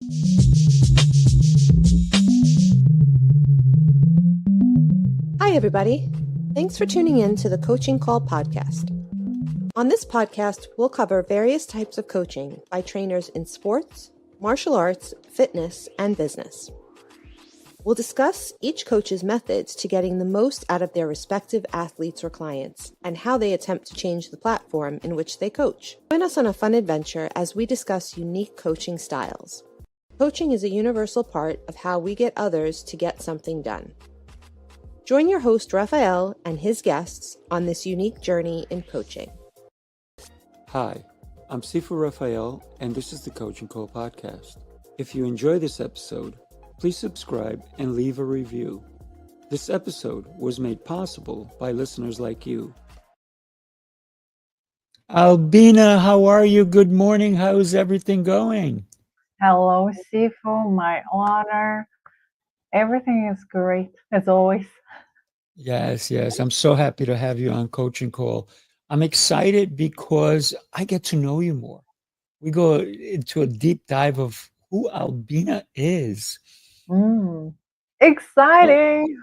Hi, everybody. Thanks for tuning in to the Coaching Call podcast. On this podcast, we'll cover various types of coaching by trainers in sports, martial arts, fitness, and business. We'll discuss each coach's methods to getting the most out of their respective athletes or clients and how they attempt to change the platform in which they coach. Join us on a fun adventure as we discuss unique coaching styles. Coaching is a universal part of how we get others to get something done. Join your host, Rafael, and his guests on this unique journey in coaching. Hi, I'm Sifu Rafael, and this is the Coaching Call podcast. If you enjoy this episode, please subscribe and leave a review. This episode was made possible by listeners like you. Albina, how are you? Good morning. How's everything going? Hello, Sifu. My honor. Everything is great, as always. Yes. I'm so happy to have you on Coaching Call. I'm excited because I get to know you more. We go into a deep dive of who Albina is. Exciting.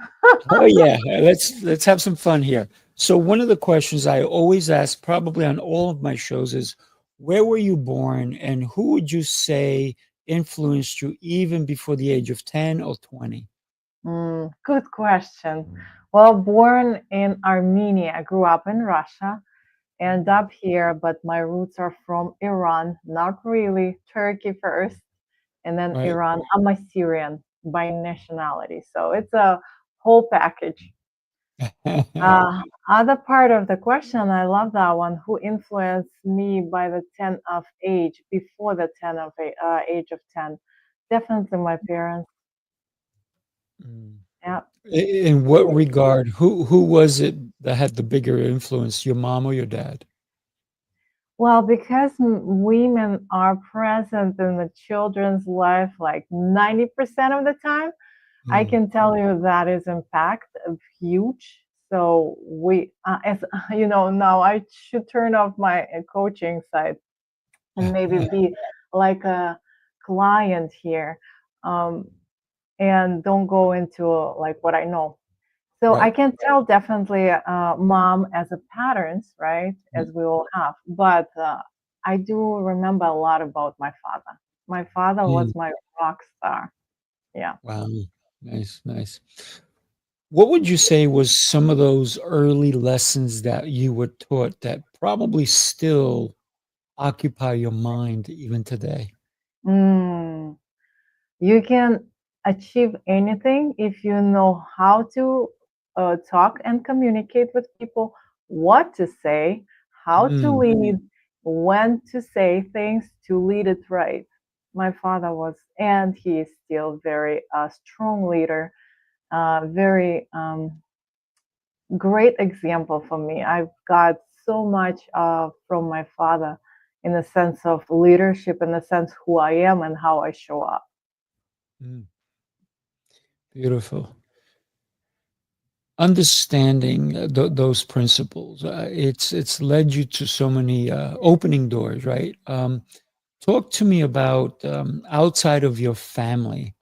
Oh yeah, let's have some fun here. So one of the questions I always ask, probably on all of my shows, is where were you born and who would you say influenced you even before the age of 10 or 20? Good question. Well, born in Armenia, I grew up in Russia, end up here, but my roots are from Iran, not really, Turkey first, and then Right. Iran. I'm a Syrian by nationality, so it's a whole package. Other part of the question, I love that one. Who influenced me by the 10 of age, before the 10 of age of 10? Definitely my parents. Mm. Yeah. In what regard? Who was it that had the bigger influence, your mom or your dad? Well, because women are present in the children's life like 90% of the time, I Mm. can tell you that is impact of huge. So we, as you know, now I should turn off my coaching side and maybe be like a client here, and don't go into like what I know. So I Right. can tell definitely mom as a patterns, right, as we all have. But I do remember a lot about my father. My father was Mm. my rock star. Yeah. Wow. Nice. What would you say was some of those early lessons that you were taught that probably still occupy your mind even today? Mm. You can achieve anything if you know how to talk and communicate with people, what to say, how to Mm. lead, when to say things to lead it right. My father was, and he is still very strong leader, very great example for me. I've got so much from my father in the sense of leadership, in the sense who I am and how I show up. Mm. Beautiful. Understanding those principles, it's led you to so many opening doors, right? Talk to me about outside of your family.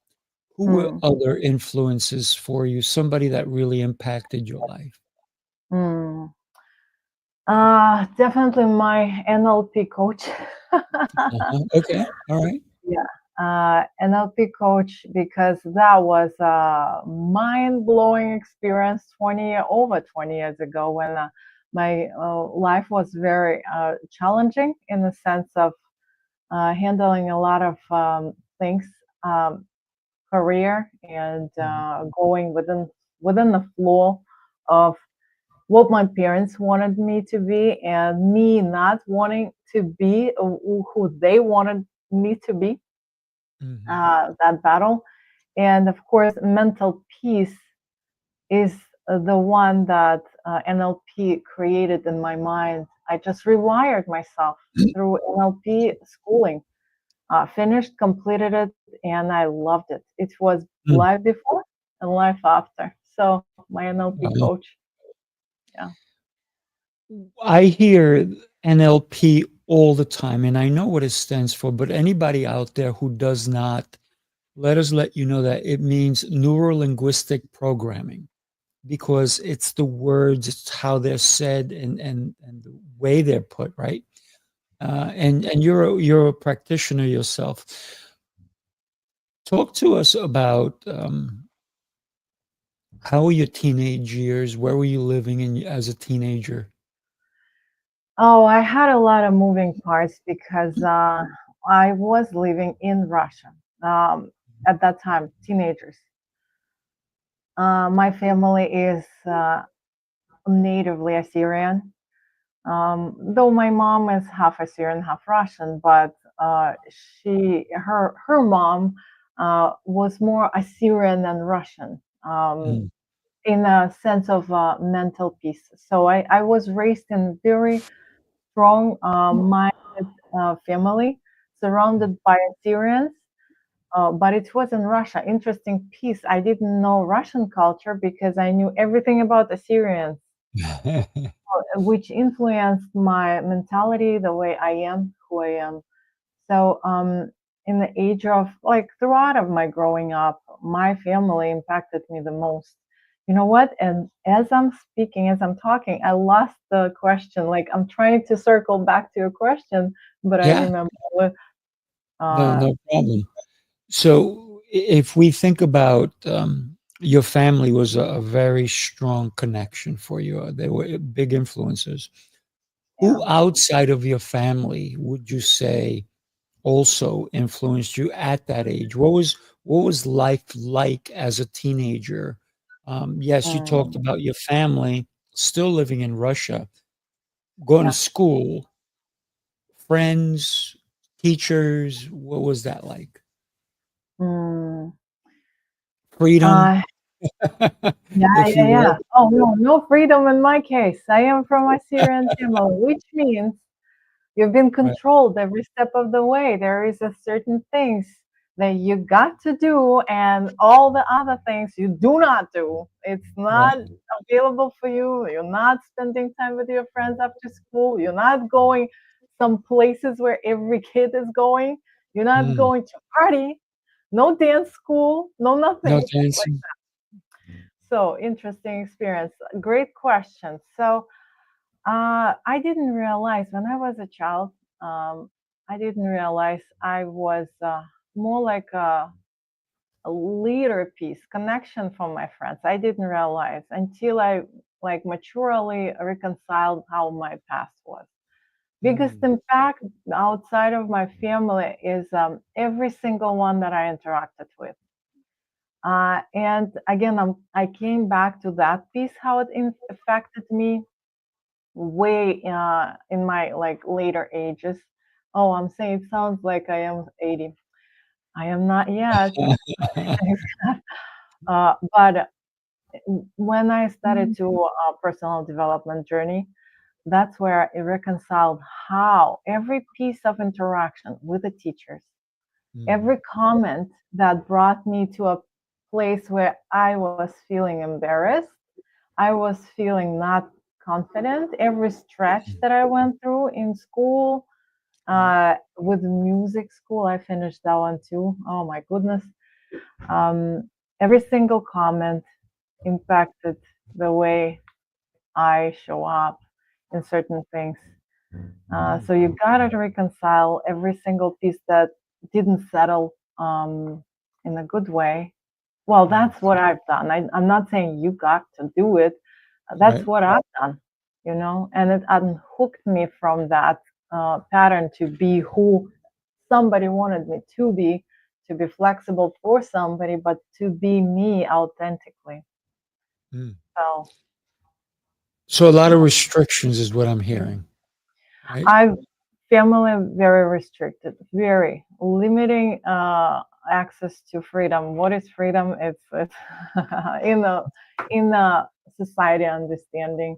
Who were Mm. other influences for you? Somebody that really impacted your life? Mm. Definitely my NLP coach. Okay, all right. Yeah, NLP coach, because that was a mind-blowing experience over 20 years ago when my life was very challenging in the sense of handling a lot of things, um, career, and Mhm. going within the flow of what my parents wanted me to be and me not wanting to be who they wanted me to be, Mhm. that battle. And of course, mental peace is the one that NLP created in my mind. I just rewired myself through NLP schooling, finished, completed it, and I loved it. It was Mm. life before and life after. So my NLP Wow. coach, yeah. I hear NLP all the time, and I know what it stands for, but anybody out there who does not, let us let you know that it means neuro-linguistic programming, because it's the words, it's how they're said, and the way they're put, right? And you're a practitioner yourself. Talk to us about how were your teenage years? Where were you living in as a teenager? Oh, I had a lot of moving parts because I was living in Russia at that time, teenagers. My family is natively Assyrian, though my mom is half Assyrian, half Russian, but her mom was more Assyrian than Russian. Mm. In a sense of mental peace. So I was raised in very strong minded family surrounded by Assyrians. But it was in Russia. Interesting piece. I didn't know Russian culture because I knew everything about Assyrians, which influenced my mentality, the way I am, who I am. So, in the age of like throughout of my growing up, my family impacted me the most. You know what? And as I'm speaking, as I'm talking, I lost the question. Like I'm trying to circle back to your question, but I Yeah, remember. no, Uh, no problem. So if we think about your family was a very strong connection for you. They were big influences. yeah. Who outside of your family would you say also influenced you at that age? What was life like as a teenager? Yes, you talked Mm, about your family still living in Russia, going to yeah. school, friends, teachers. What was that like? Mm, Freedom, uh, yeah, if yeah, you yeah. will. Oh no, no freedom in my case. I am from a Syrian family, which means you've been Right. controlled every step of the way. There is a certain things that you got to do, and all the other things you do not do. It's not Right. available for you. You're not spending time with your friends after school. You're not going some places where every kid is going. You're not Mm. going to party. No dance school. No No nothing. Like, dancing. so interesting experience. Great question. So I didn't realize when I was a child, I didn't realize I was more like a leader piece, connection from my friends. I didn't realize until I like maturely reconciled how my past was. Biggest Mm. impact outside of my family is every single one that I interacted with. And again, I came back to that piece, how it affected me way in my like later ages. Oh, I'm saying it sounds like I am 80. I am not yet. But when I started to personal development journey, that's where I reconciled how every piece of interaction with the teachers, Mm. every comment that brought me to a place where I was feeling embarrassed, I was feeling not confident. Every stretch that I went through in school, Right. with music school, I finished that one too. Oh my goodness. Every single comment impacted the way I show up in certain things. Mm. So you gotta reconcile every single piece that didn't settle in a good way. Well, Mm. that's what I've done. I'm not saying you got to do it. That's Right. what I've done, and it unhooked me from that pattern to be who somebody wanted me to be flexible for somebody, but to be me authentically. Mm. So So a lot of restrictions is what I'm hearing, right? I family very restricted, very limiting access to freedom. What is freedom? It's in a society understanding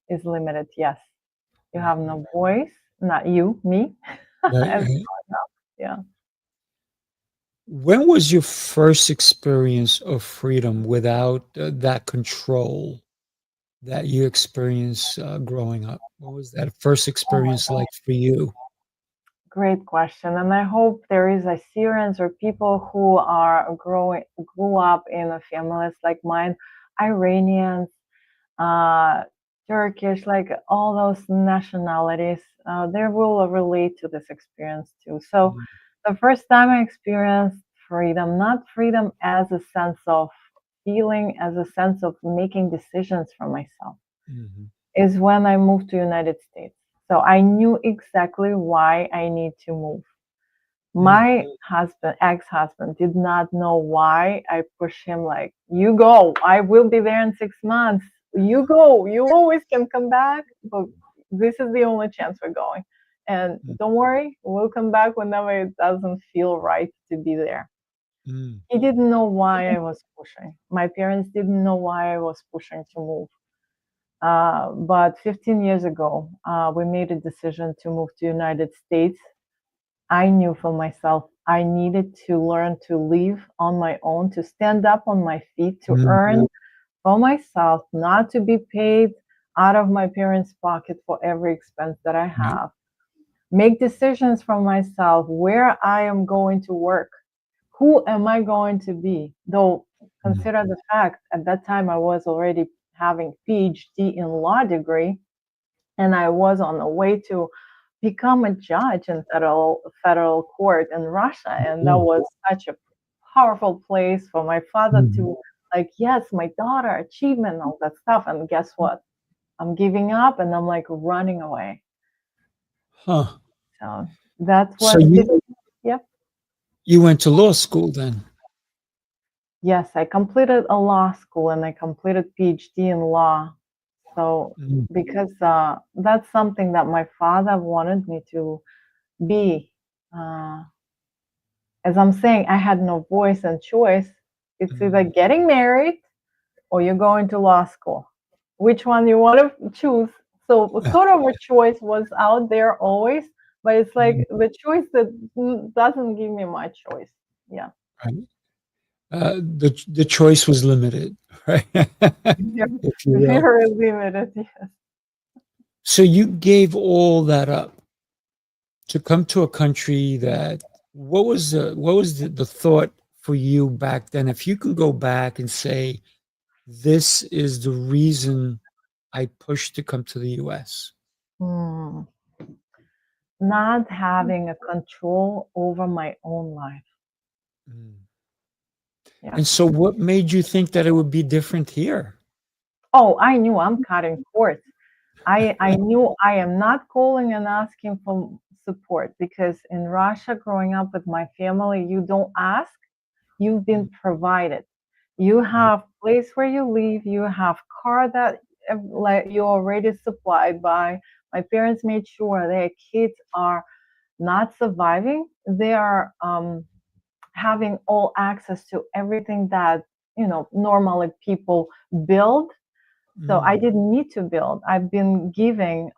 is limited. Yes, you Right. have Right. no voice. Not you, me. Right. As Right. yeah. When was your first experience of freedom without that control? that you experienced growing up? What was that first Oh my experience God. like for you? Great question. And I hope there is Assyrians or people who grew up in families like mine, Iranians, uh, Turkish, like all those nationalities, they will relate to this experience too. So Mm, the first time I experienced freedom, not freedom as a sense of feeling, as a sense of making decisions for myself, mhm, is when I moved to United States. So I knew exactly why I need to move. mm, My husband, ex-husband, did not know why I pushed him like, you go, I will be there in 6 months. You go, you always can come back, but this is the only chance we're going. And mm, don't worry, we'll come back whenever it doesn't feel right to be there. mm, He didn't know why I was pushing. My parents didn't know why I was pushing to move. But 15 years ago, we made a decision to move to United States. I knew for myself I needed to learn to live on my own, to stand up on my feet, to mm, earn for myself, not to be paid out of my parents' pocket for every expense that I right, have. Make decisions for myself where I am going to work. Who am I going to be? Though mm, consider the fact at that time I was already having PhD in law degree and I was on the way to become a judge in federal court in Russia, and that mm, was such a powerful place for my father mhm. to like, yes, my daughter, achievement, all that stuff. And guess what? I'm giving up, and I'm like running away. Huh. So that So was 50, yep. you went to law school then? Yes, I completed a law school and I completed PhD in law. So Mm, because that's something that my father wanted me to be. Uh, as I'm saying, I had no voice and choice. It's either mm, getting married or you're going to law school. Which one you want to choose? So sort of a choice was out there always, but it's like mm, the choice that doesn't give me my choice. Yeah. right. The choice was limited, right? Yeah. If you will. Very limited. Yes. So you gave all that up to come to a country that what was the thought for you back then? If you can go back and say, this is the reason I pushed to come to the US. Hmm. Not having a control over my own life. Mm. Yeah. And so what made you think that it would be different here? Oh, I knew I'm cutting cords. I knew I am not calling and asking for support because in Russia, growing up with my family, you don't ask, you've Mm, been provided. You right. have place where you live, you have car that like you're already supplied by. My parents made sure their kids are not surviving. They are having all access to everything that normally people build. So I Mm. didn't need to build. I've been giving.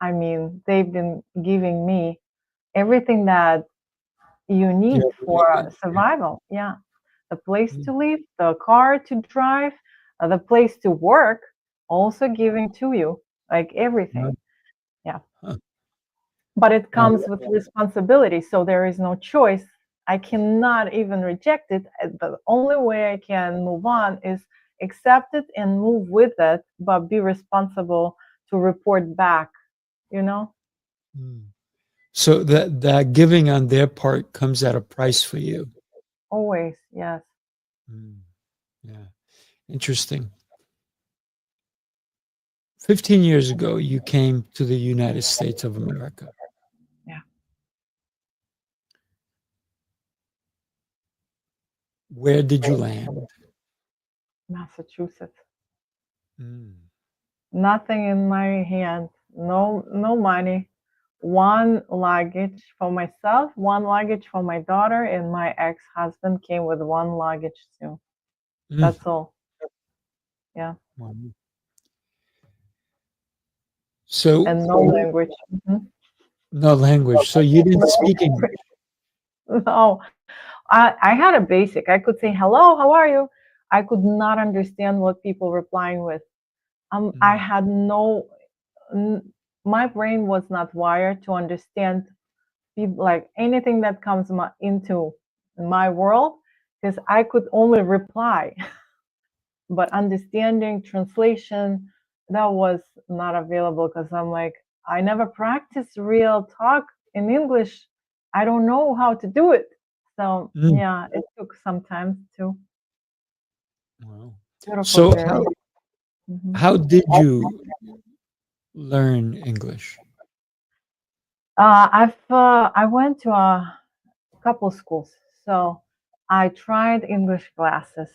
I mean, they've been giving me everything that you need Yeah, for yeah. survival. Yeah. The place Mm. to live, the car to drive, the place to work, also giving to you, like everything. Wow. Yeah. Huh. But it Wow. comes with responsibility. So there is no choice. I cannot even reject it. The only way I can move on is accept it and move with it, but be responsible to report back, you know? Mm. So that giving on their part comes at a price for you. Always, yes. Mm. Yeah. Interesting. 15 years ago, you came to the United States of America. Yeah. Where did you land? Massachusetts. Mm. Nothing in my hand. No money. One luggage for myself, one luggage for my daughter, and my ex-husband came with one luggage too. Mm. That's all. Yeah. Wow. So And no language. Mhm. no language. So you didn't speak English. No. I had a basic. I could say hello, how are you? I could not understand what people replying with. I Mm. had no, my brain was not wired to understand people, like anything that comes into my world, because I could only reply. But understanding translation, that was not available because I'm like, I never practiced real talk in English. I don't know how to do it. So Mm. yeah, it took some time too. Wow. Beautiful So journey. Mhm. how did you learn English? I went to a couple schools. So I tried English classes.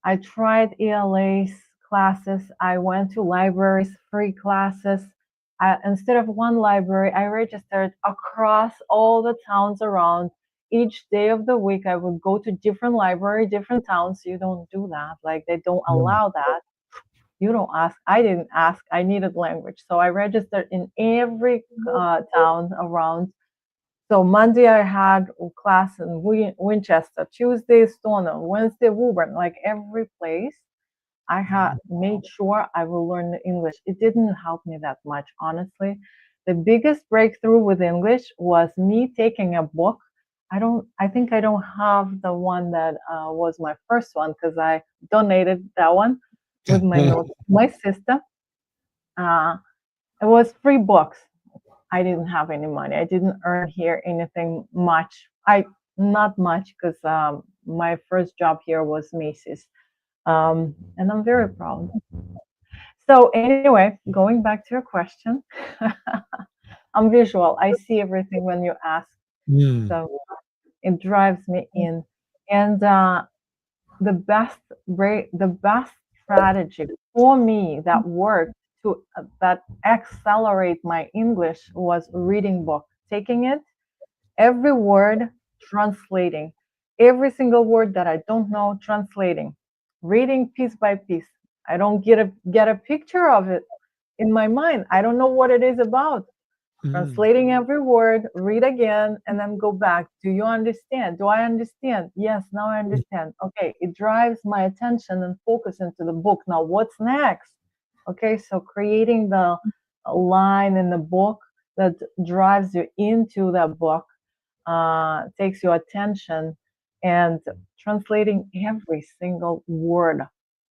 I tried ELA's classes. I went to libraries, free classes. Instead of one library, I registered across all the towns around. Each day of the week, I would go to different library, different towns. You don't do that. Like they don't Mm. allow that. You don't ask. I didn't ask. I needed language. So I registered in every town around. So Monday I had a class in Winchester, Tuesday Stoneham, Wednesday Woburn, like every place. I had made sure I will learn the English. It didn't help me that much, honestly. The biggest breakthrough with English was me taking a book. I think I don't have the one that was my first one because I donated that one with my notes. My sister, uh, it was free books. I didn't have any money. I didn't earn here anything much. Not much because my first job here was Macy's, and I'm very proud. So anyway, going back to your question, I'm visual. I see everything when you ask, Mm. so it drives me in. And the best strategy for me that worked to that accelerate my English was reading book, taking it every word, translating every single word that I don't know, translating, reading piece by piece. I don't get a picture of it in my mind. I don't know what it is about. Mm. Translating every word, read again, and then go back. Do you understand? Do I understand? Yes, now I understand. Okay, it drives my attention and focus into the book. Now, what's next? Okay, so creating the line in the book that drives you into the book, takes your attention, and translating every single word.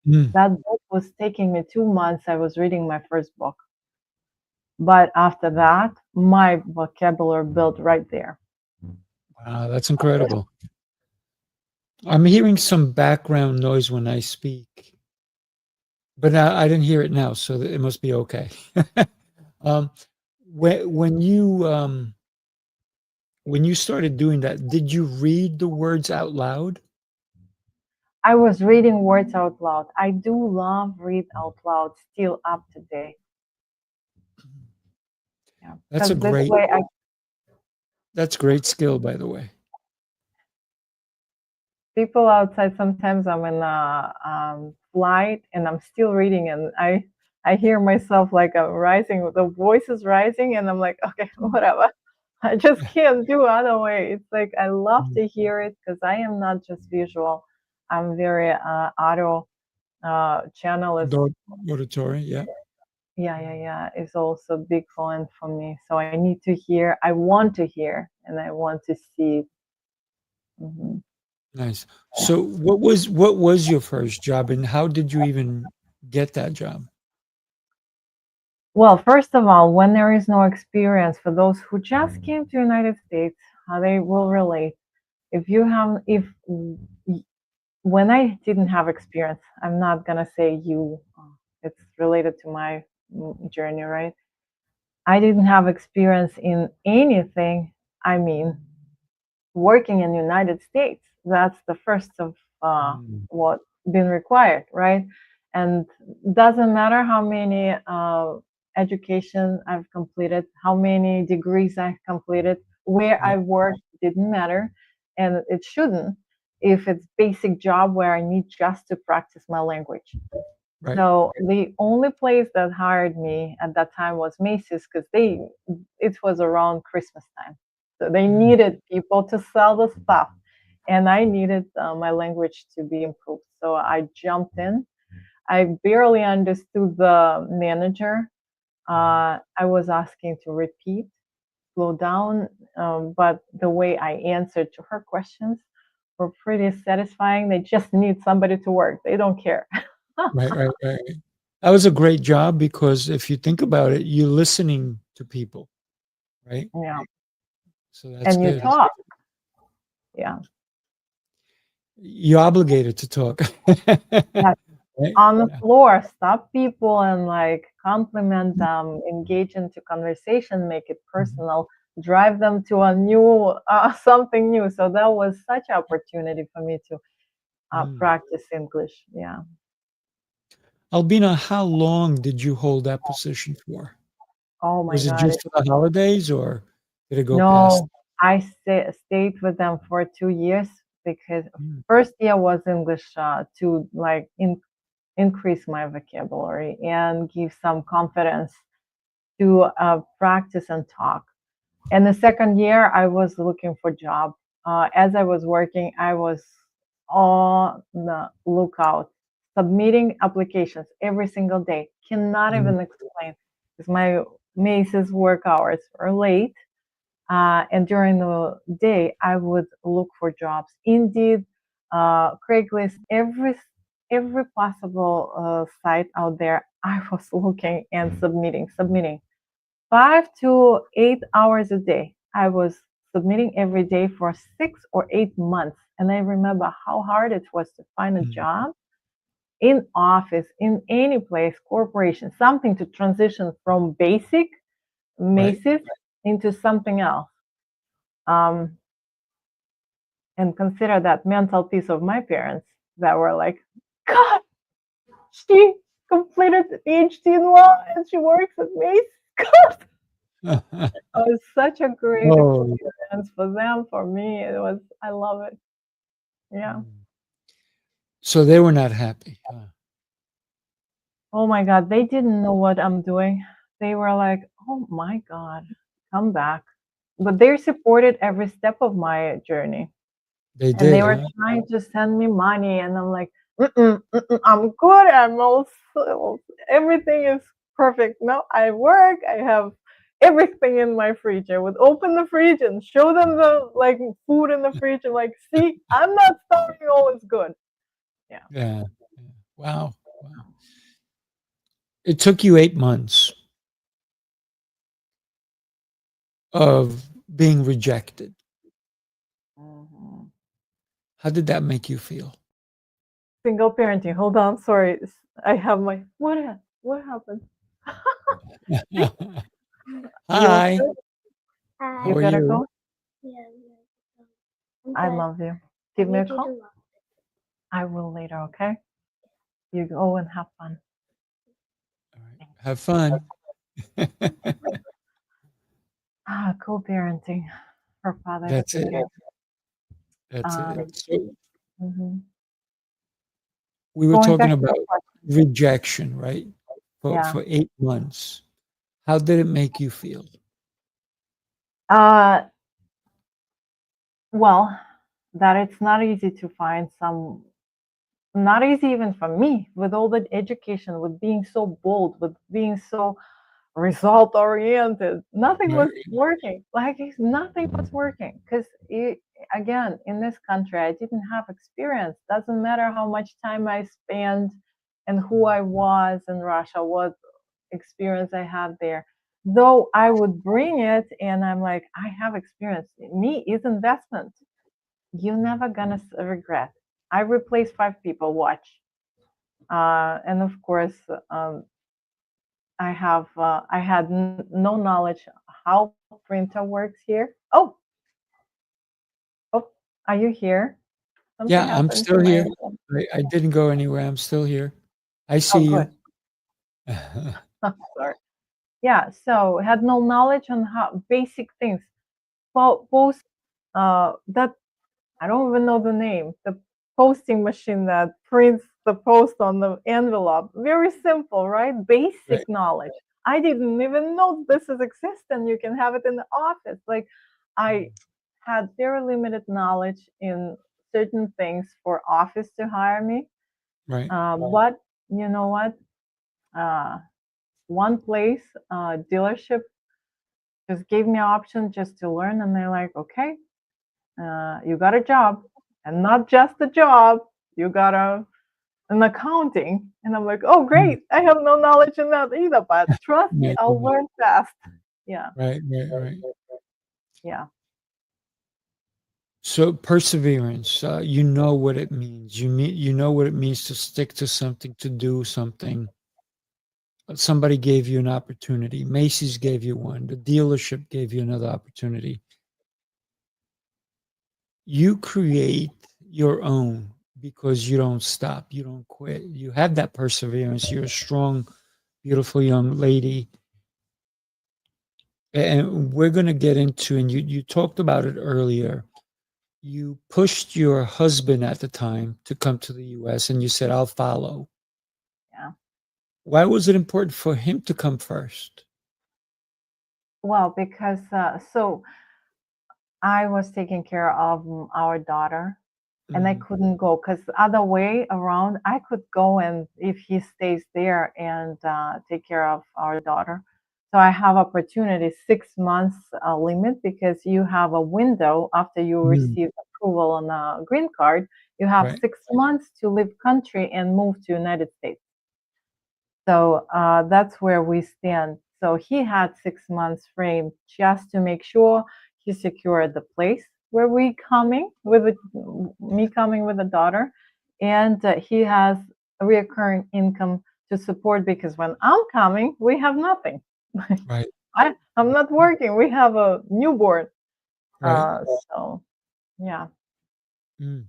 Mm. That book was taking me 2 months. I was reading my first book. But after that, my vocabulary built right there. Wow, that's incredible. I'm hearing some background noise when I speak, but I didn't hear it now, so it must be okay. um, when when you started doing that, did you read the words out loud? I was reading words out loud. I do love read out loud still up to date. Yeah, That's a because this great way that's great skill, by the way. people outside, sometimes I'm in a flight and I'm still reading, and I hear myself like I'm rising, the voice is rising, and I'm like, okay, whatever. I just can't do other way. It's like I love Mm. to hear it because I am not just visual. I'm very audio channel is, Audor- Auditory, yeah. yeah, is also a big fun for me. So I need to hear, I want to hear, and I want to see. Mhm. Nice. So what was your first job and how did you even get that job? Well, first of all, when there is no experience, for those who just came to United States, they will relate. If you have, if when I didn't have experience, I'm not gonna say you. It's related to my journey, right? I didn't have experience in anything. I mean, working in the United States. That's the first of Mm. what been required, right? And doesn't matter how many education I've completed, how many degrees I've completed, where Yeah, I worked didn't matter, and it shouldn't if it's basic job where I need just to practice my language. right. So the only place that hired me at that time was Macy's because it was around Christmas time. So they Mm. needed people to sell the stuff, and I needed my language to be improved. So I jumped in. I barely understood the manager. I was asking to repeat, slow down, but the way I answered to her questions were pretty satisfying. They just need somebody to work. They don't care. Right, right, right. That was a great job because if you think about it, you're listening to people, right? Yeah. So that's And you good. talk. Yeah. You're obligated to talk. Yeah. Right? On the Yeah. floor, stop people and like compliment them, engage into conversation, make it personal, drive them to a new something new. So that was such an opportunity for me to Mm. practice English. Yeah. Albina, how long did you hold that position for? Oh my Was it God. just for the holidays or did it go past? No, I stayed with them for 2 years because Mm, first year was English to like increase my vocabulary and give some confidence to practice and talk. And the second year, I was looking for job. As I was working, I was on the lookout, submitting applications every single day. Cannot mm, even explain because my Macy's work hours are late. And during the day, I would look for jobs. Indeed, Craigslist, every possible site out there, I was looking and submitting. 5 to 8 hours a day. I was submitting every day for 6 or 8 months. And I remember how hard it was to find a mm. job in office, in any place, corporation, something to transition from basic Right. Macy's into something else. Um, and consider that mental peace of my parents that were like, God, she completed the PhD in law and she works at Macy's. God, it was such a great Oh, experience for them, for me. It was, I love it. Yeah. mm. So they were not happy. Huh? Oh my God, they didn't know what I'm doing. They were like, oh my God, come back. But they supported every step of my journey. They And they did, were huh? trying to send me money. And I'm like, mm-mm, mm-mm, I'm good. I'm also, everything is perfect. No, I work. I have everything in my fridge. I would open the fridge and show them the like food in the fridge. And like, see, I'm not starving. All is good. Yeah. Yeah. Yeah. Wow. Wow. It took you 8 months of being rejected. Mhm. How did that make you feel? Single parenting. Hold on. Sorry. I have my, what happened? See, you Hi. okay? How You are Hi. gotta you? go. Yeah, I'm I good. love you. I Give me a need you call. to love. I will later. Okay. You go and have fun. All right. Have fun. Co-parenting. Her father That's it. figure. That's it. Um, So mhm. we were Going talking back to about your question. rejection, right? For Yeah. for 8 months. How did it make you feel? Uh, well, that it's not easy to find some, not easy even for me with all the education, with being so bold, with being so result oriented. Nothing Right. was working. Like nothing was working because again, in this country, I didn't have experience. Doesn't matter how much time I spent and who I was in Russia, what experience I had there. Though I would bring it, and I'm like, I have experience. Me is investment. You're never gonna regret. I replaced 5 people. Watch. And of course, I had no knowledge how printer works here. Oh, are you here? Something Yeah, I'm happened to still my. here. I didn't go anywhere. I'm still here. I Oh, see good. you. Sorry. Yeah. So had no knowledge on how basic things. Post that I don't even know the name. The posting machine that prints the post on the envelope. Very simple, right? Right. Basic knowledge. I didn't even know this is exist and you can have it in the office. Like I had very limited knowledge in certain things for office to hire me. Right. But you know what? One place, dealership, just gave me an option just to learn, and they're like, okay, you got a job, and not just a job, you got an accounting. And I'm like, oh, Mm. great. I have no knowledge in that either, but trust me, Yeah, I'll learn fast. Yeah, right, right, right. yeah. So perseverance, you know what it means. You know what it means to stick to something, to do something. Somebody gave you an opportunity. Macy's gave you one. The dealership gave you another opportunity. You create your own because you don't stop. You don't quit. You have that perseverance. You're a strong, beautiful young lady. And we're going to get into, and you talked about it earlier. You pushed your husband at the time to come to the US and you said, I'll follow. Yeah. Why was it important for him to come first? Well, because so I was taking care of our daughter, and I Mm, couldn't go because the other way around, I could go, and if he stays there and take care of our daughter. So I have opportunity 6 months limit, because you have a window after you mm, receive approval on a green card. You have right, 6 months to leave country and move to United States. So that's where we stand. So he had 6 months frame just to make sure he secured the place where we coming with me coming with a daughter, and he has a recurring income to support, because when I'm coming, we have nothing. right, I'm not working. We have a newborn. right. So yeah. Mm.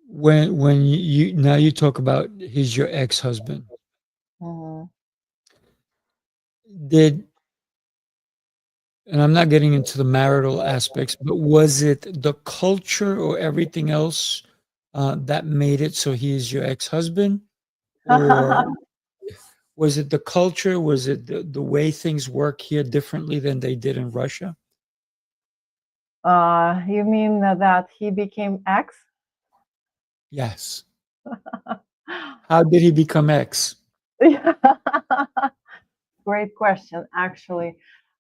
When you now you talk about he's your ex-husband. Mhm. Did and I'm not getting into the marital aspects, but was it the culture or everything else that made it so he is your ex-husband? Or was it the culture? Was it the way things work here differently than they did in Russia? You mean that he became ex? Yes. How did he become ex? Yeah. Great question. Actually,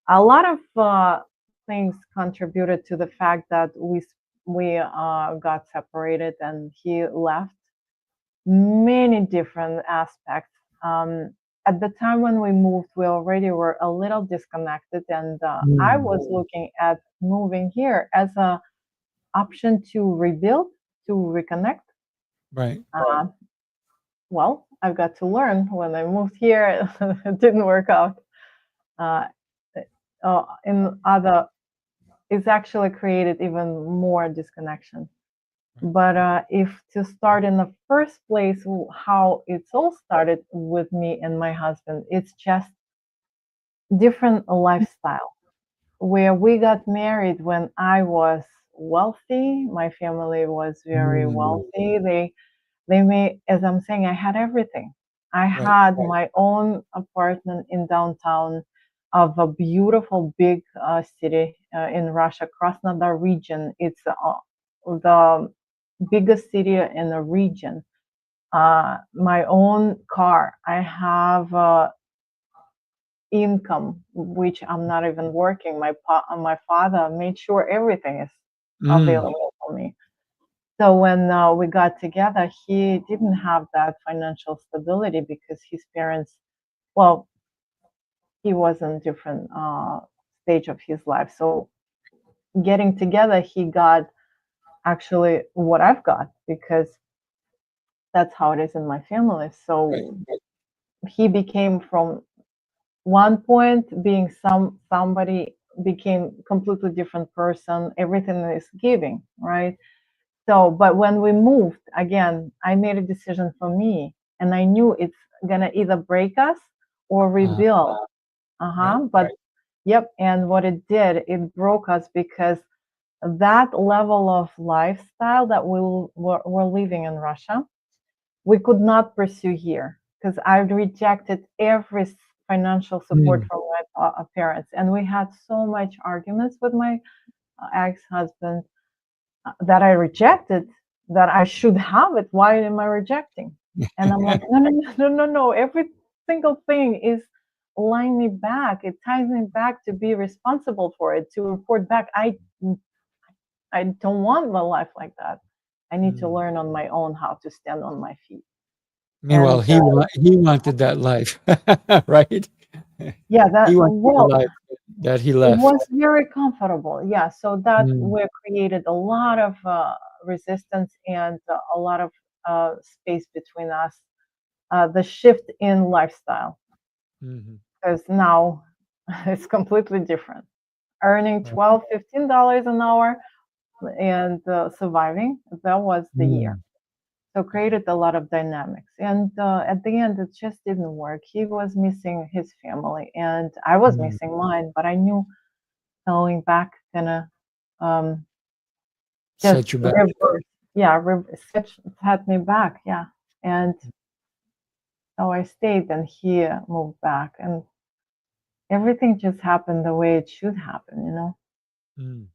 a lot of things contributed to the fact that we got separated and he left. Many different aspects. At the time when we moved, we already were a little disconnected, and I Mm, was looking at moving here as a option to rebuild, to reconnect. right. Uh, well, I've got to learn. When I moved here, it didn't work out. Uh, in other, it's actually created even more disconnection. Right. But if to start in the first place, how it's all started with me and my husband, it's just different lifestyle. Where we got married when I was wealthy, my family was very Mm, wealthy. They made, as I'm saying, I had everything. I right. had my own apartment in downtown of a beautiful big city in Russia, Krasnodar region. It's the biggest city in the region. My own car. I have income, which I'm not even working. My father made sure everything is Mm, available for me. So when we got together, he didn't have that financial stability because his parents, well, he was in different stage of his life. So getting together, he got actually what I've got, because that's how it is in my family. right. So he became from one point being somebody, became completely different person. Everything is giving, right? So, but when we moved, again, I made a decision for me, and I knew it's gonna either break us or Uh, rebuild. right. But yep, and what it did, it broke us, because that level of lifestyle that we're living in Russia, we could not pursue here, because I rejected every financial support Mm, from my parents, and we had so much arguments with my ex-husband that I rejected. that I should have it. Why am I rejecting? And I'm like, no, no, no, no, no, no. Every single thing is line me back. It ties me back to be responsible for it, to report back. I don't want my life like that. I need to learn on my own how to stand on my feet. Meanwhile, And he wanted that life, right? yeah, that He wanted the well, life that he it was left. very comfortable. Yeah, so that Mm, we created a lot of resistance and a lot of space between us. The shift in lifestyle, mhm. because now it's completely different. Earning Right. $12, $15 an hour and surviving, that was the year. Mm, So created a lot of dynamics. And at the end, it just didn't work. He was missing his family and I was mm. missing mine, but I knew going back gonna um, just Set you back. reverse, yeah, set me back, yeah. And so I stayed and he moved back and everything just happened the way it should happen, you know? Mm,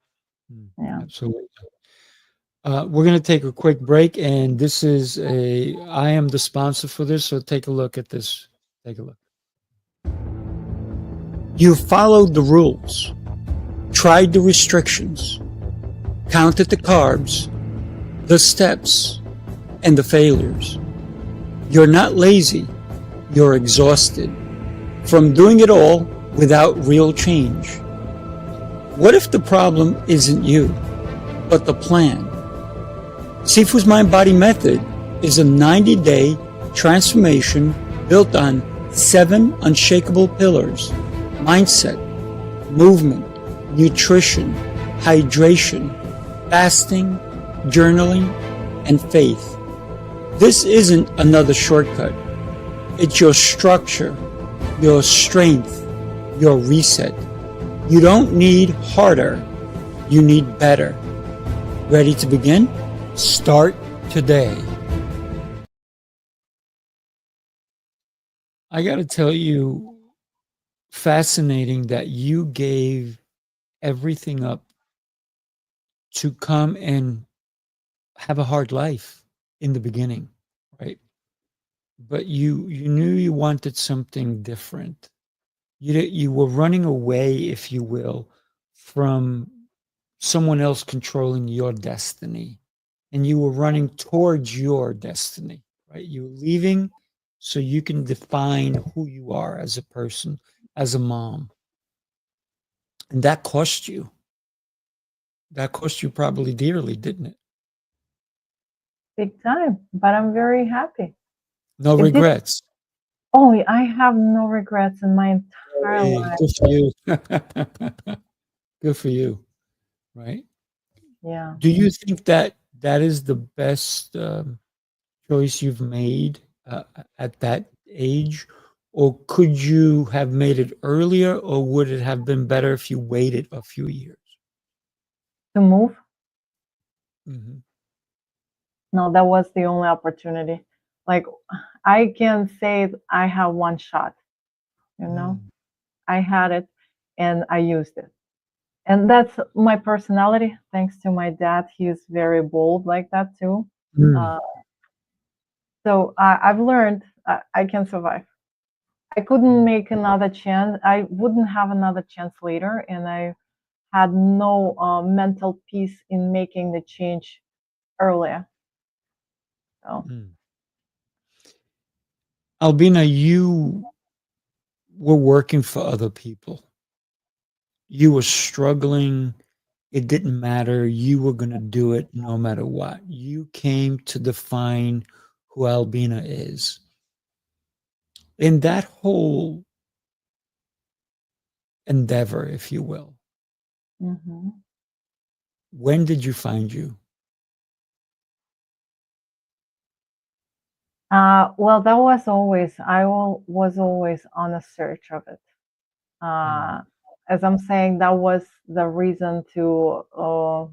mm. Yeah. Absolutely. We're going to take a quick break, and I am the sponsor for this, so take a look at this. Take a look. You followed the rules, tried the restrictions, counted the carbs, the steps, and the failures. You're not lazy, you're exhausted from doing it all without real change. What if the problem isn't you, but the plan? Sifu's Mind Body Method is a 90-day transformation built on 7 unshakable pillars: mindset, movement, nutrition, hydration, fasting, journaling, and faith. This isn't another shortcut. It's your structure, your strength, your reset. You don't need harder, you need better. Ready to begin? Start today. I got to tell you, fascinating that you gave everything up to come and have a hard life in the beginning, right? But you knew you wanted something different. You were running away, if you will, from someone else controlling your destiny, and you were running towards your destiny, right? You were leaving so you can define who you are as a person, as a mom. And that cost you. That cost you probably dearly, didn't it? Big time. But I'm very happy. No It did. regrets. Oh, I have no regrets in my entire Hey, life. good for you. Good for you, right? Yeah. Do you think that that is the best choice you've made at that age? Or could you have made it earlier, or would it have been better if you waited a few years? To move? Mhm. No, that was the only opportunity. Like, I can say I have one shot, you know? Mm. I had it and I used it. And that's my personality. Thanks to my dad, he's very bold like that too. Mm. Uh, so I've learned I can survive. I couldn't Mm. make another chance. I wouldn't have another chance later, and I had no mental peace in making the change earlier. So Mm. Albina, you were working for other people. You were struggling. It didn't matter. You were going to do it no matter what. You came to define who Albina is. In that whole endeavor, if you will, mhm. when did you find you? Well, that was always, was always on a search of it. Mm. As I'm saying, that was the reason to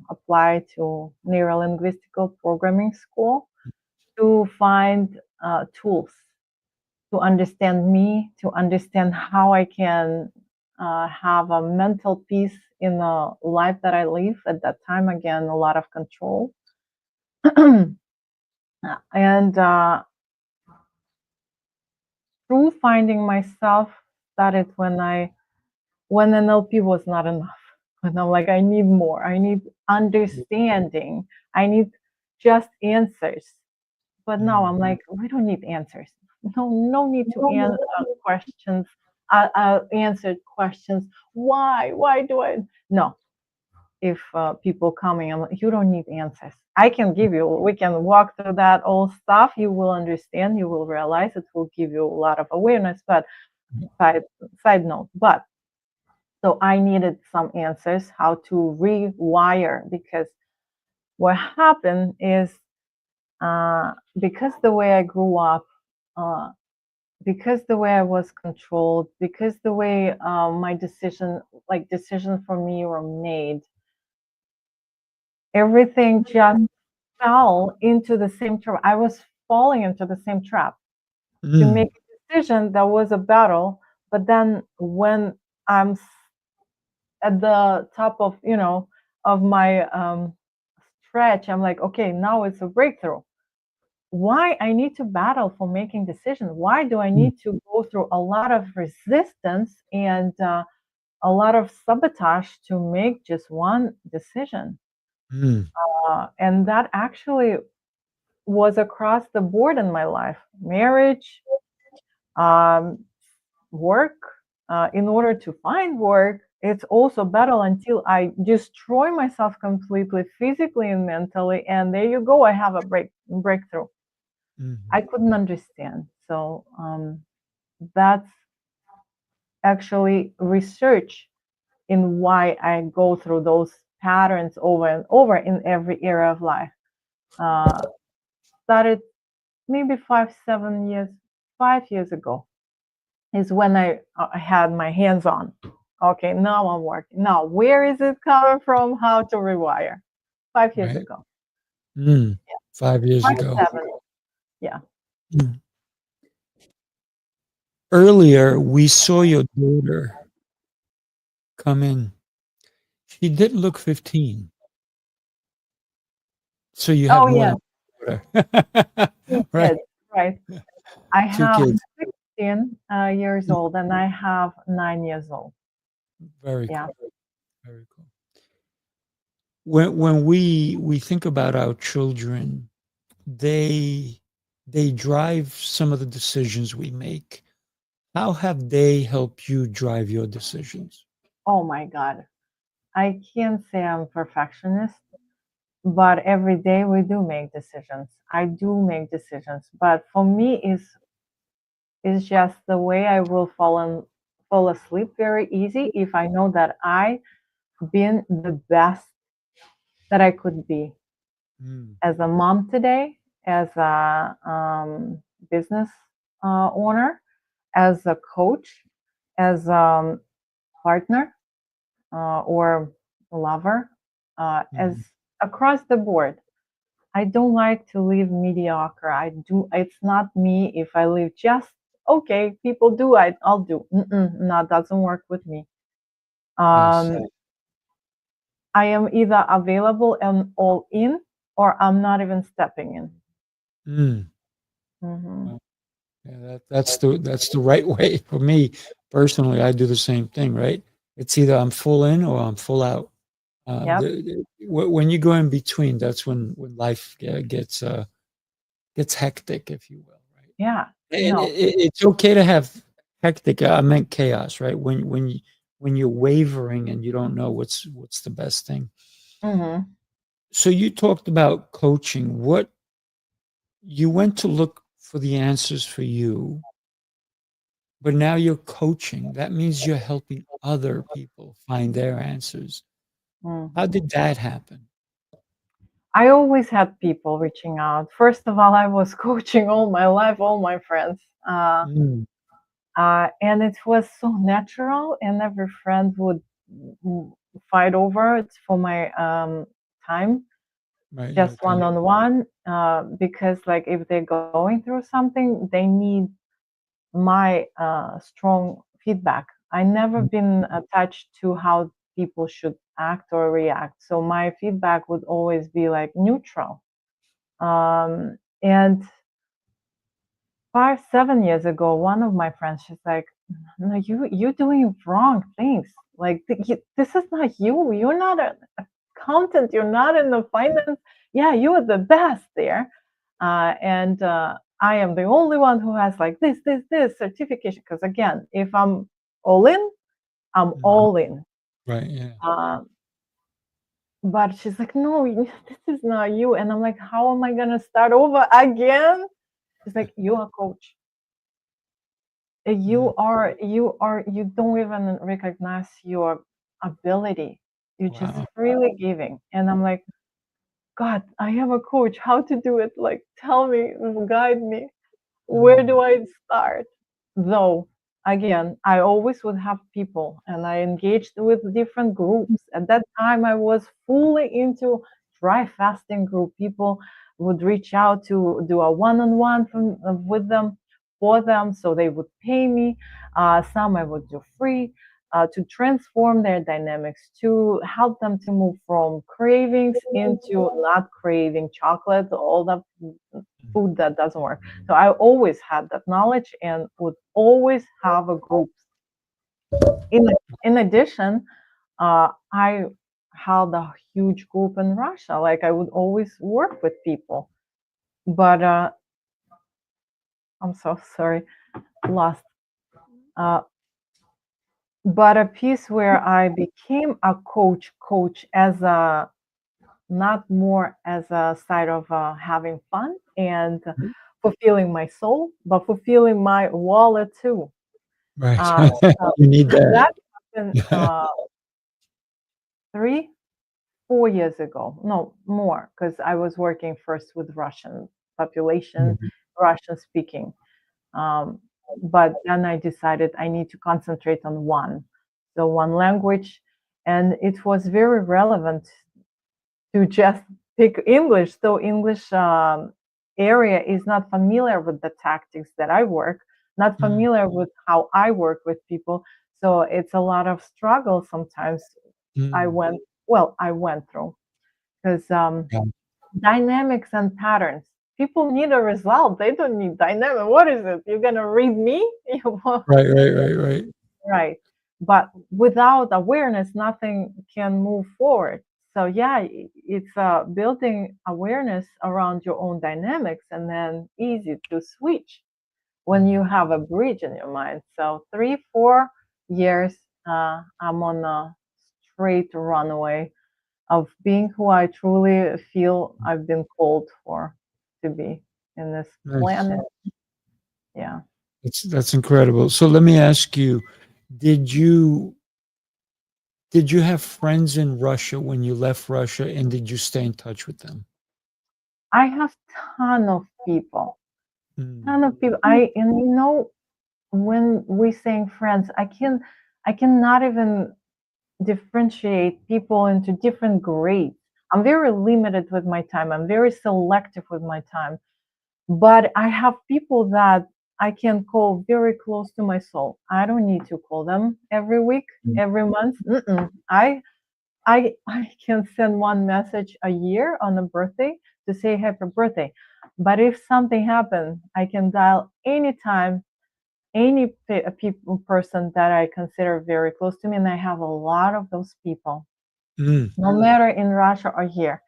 apply to neurolinguistical programming school, to find tools to understand me, to understand how I can have a mental peace in the life that I live. At that time, again, a lot of control. And true finding myself started when NLP was not enough. And I'm like, I need more. I need understanding. I need just answers. But now I'm like, we don't need answers. No need to questions, answered questions. Why do I? No. If people coming, I'm like, you don't need answers. I can give you. We can walk through that old stuff. You will understand. You will realize it will give you a lot of awareness. But side note, but so I needed some answers how to rewire, because what happened is because the way I grew up, uh, because the way I was controlled, because the way my decisions for me were made, everything just fell into the same trap. I was falling into the same trap to make a decision that was a battle. But then when I'm at the top of of my stretch, I'm like, okay, now it's a breakthrough. Why I need to battle for making decisions? Why do I need to go through a lot of resistance and a lot of sabotage to make just one decision? And that actually was across the board in my life: marriage, um, work. In order to find work, it's also battle until I destroy myself completely, physically and mentally. And there you go, I have a breakthrough. I couldn't understand. So that's actually research in why I go through those patterns over and over in every area of life. Started maybe 5 years ago is when I had my hands on. Okay, now I'm working. Now, where is it coming from? How to rewire? 5 years Right. ago. 5 years 5, ago. 7. Yeah. Earlier, we saw your daughter come in. She didn't look 15. So you have Oh, more yeah. than one daughter. 2 Right. kids. Right. I 2 have kids. 16 years old and I have 9 years old. Very Yeah. cool. Very cool. When we think about our children, they drive some of the decisions we make. How have they helped you drive your decisions? Oh my God. I can't say I'm a perfectionist, but every day we do make decisions. I do make decisions, but for me is just the way I will fall asleep very easy if I know that I been the best that I could be as a mom today, as a business owner, as a coach, as a partner or a lover, as across the board. I don't like to live mediocre. I do. It's not me. If I live just okay, people do. I'll do. No, it doesn't work with me. Yes. I am either available and all in, or I'm not even stepping in. Hmm. Yeah, that's the right way for me personally. I do the same thing, right? It's either I'm full in or I'm full out. Yep. When you go in between, that's when life gets hectic, if you will, right? Yeah. And No. it's okay to have hectic. I meant chaos, right? When you're wavering and you don't know what's the best thing. Hmm. So you talked about coaching. What you went to look for the answers for you, but now you're coaching. That means you're helping other people find their answers. How Hmm. did that happen? I always had people reaching out. First of all, I was coaching all my life, all my friends. Mm, And it was so natural, and every friend would mm, fight over it for my time, right, your just one time. on one, because like if they're going through something, they need my strong feedback. I never been attached to how people should act or react, so my feedback would always be like neutral. And 5, 7 years ago, one of my friends, she's like, "No, you're doing wrong things. Like this is not you. You're not an accountant. You're not in the finance. Yeah, you are the best there, and I am the only one who has like this certification. Because again, if I'm all in, I'm Mhm. all in. Right. Yeah. But she's like, no, this is not you. And I'm like, how am I gonna start over again? She's like, you're a coach. Mm. You don't even recognize your ability. You're just Wow. freely giving. And I'm like, God, I have a coach. How to do it? Like, tell me, guide me. Where Mm. do I start? Though, again, I always would have people and I engaged with different groups. At that time, I was fully into dry fasting group. People would reach out to do a one-on-one with them for them, so they would pay me. Some I would do free to transform their dynamics, to help them to move from cravings into not craving chocolate, all that food that doesn't work. So I always had that knowledge and would always have a group. In in addition, I held a huge group in Russia. Like I would always work with people, but I'm so sorry, lost. Uh, but a piece where I became a coach as a not more as a side of having fun and fulfilling my soul, but fulfilling my wallet too. Right. So You need that. that happened 3, 4 years ago. No, more, because I was working first with Russian population, Mhm. Russian speaking. Um, but then I decided I need to concentrate on one language, and it was very relevant to just pick English. So English area is not familiar with the tactics that I work, not Mm. familiar with how I work with people. So it's a lot of struggle sometimes. I Mm. went I went through because Yeah. dynamics and patterns. People need a result. They don't need dynamic. What is it? You're gonna read me? Right. Right. Right. Right. Right. But without awareness, nothing can move forward. So yeah, it's building awareness around your own dynamics, and then easy to switch when you Mm. have a bridge in your mind. So 3, 4 years, I'm on a straight runaway of being who I truly feel I've been called for to be in this Nice. planet. Yeah. That's incredible. So let me ask you, did you did you have friends in Russia when you left Russia, and did you stay in touch with them? I have ton of people. Mm. Ton of people. When we saying friends, I cannot even differentiate people into different grades. I'm very limited with my time. I'm very selective with my time. But I have people that I can call very close to my soul. I don't need to call them every week, Mm. every month. Mm-mm. I can send one message a year on a birthday to say happy birthday. But if something happened, I can dial anytime any person that I consider very close to me, and I have a lot of those people, Mm. no matter in Russia or here,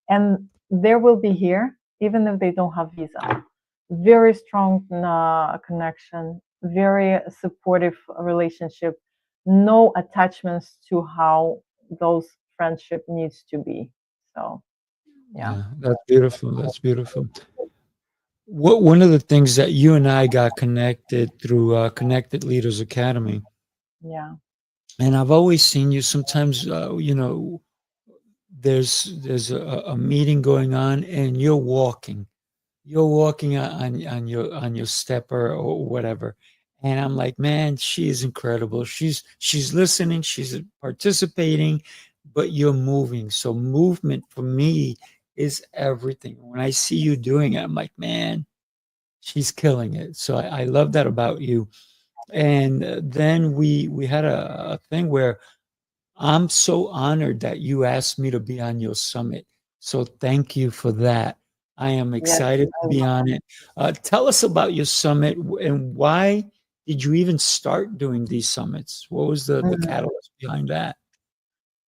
and they will be here even if they don't have visa. Very strong connection, very supportive relationship, no attachments to how those friendship needs to be. So yeah. Yeah, that's beautiful. That's beautiful. What one of the things that you and I got connected through Connected Leaders Academy, Yeah. and I've always seen you. Sometimes, there's a meeting going on, and you're walking on your stepper or whatever, and I'm like, man, she is incredible. She's listening, she's participating, but you're moving. So movement for me is everything. When I see you doing it, I'm like, man, she's killing it. So I love that about you. And then we had a thing where I'm so honored that you asked me to be on your summit. So thank you for that. I am Yes, excited I to be on it. Tell us about your summit and why did you even start doing these summits? What was the love. catalyst behind that?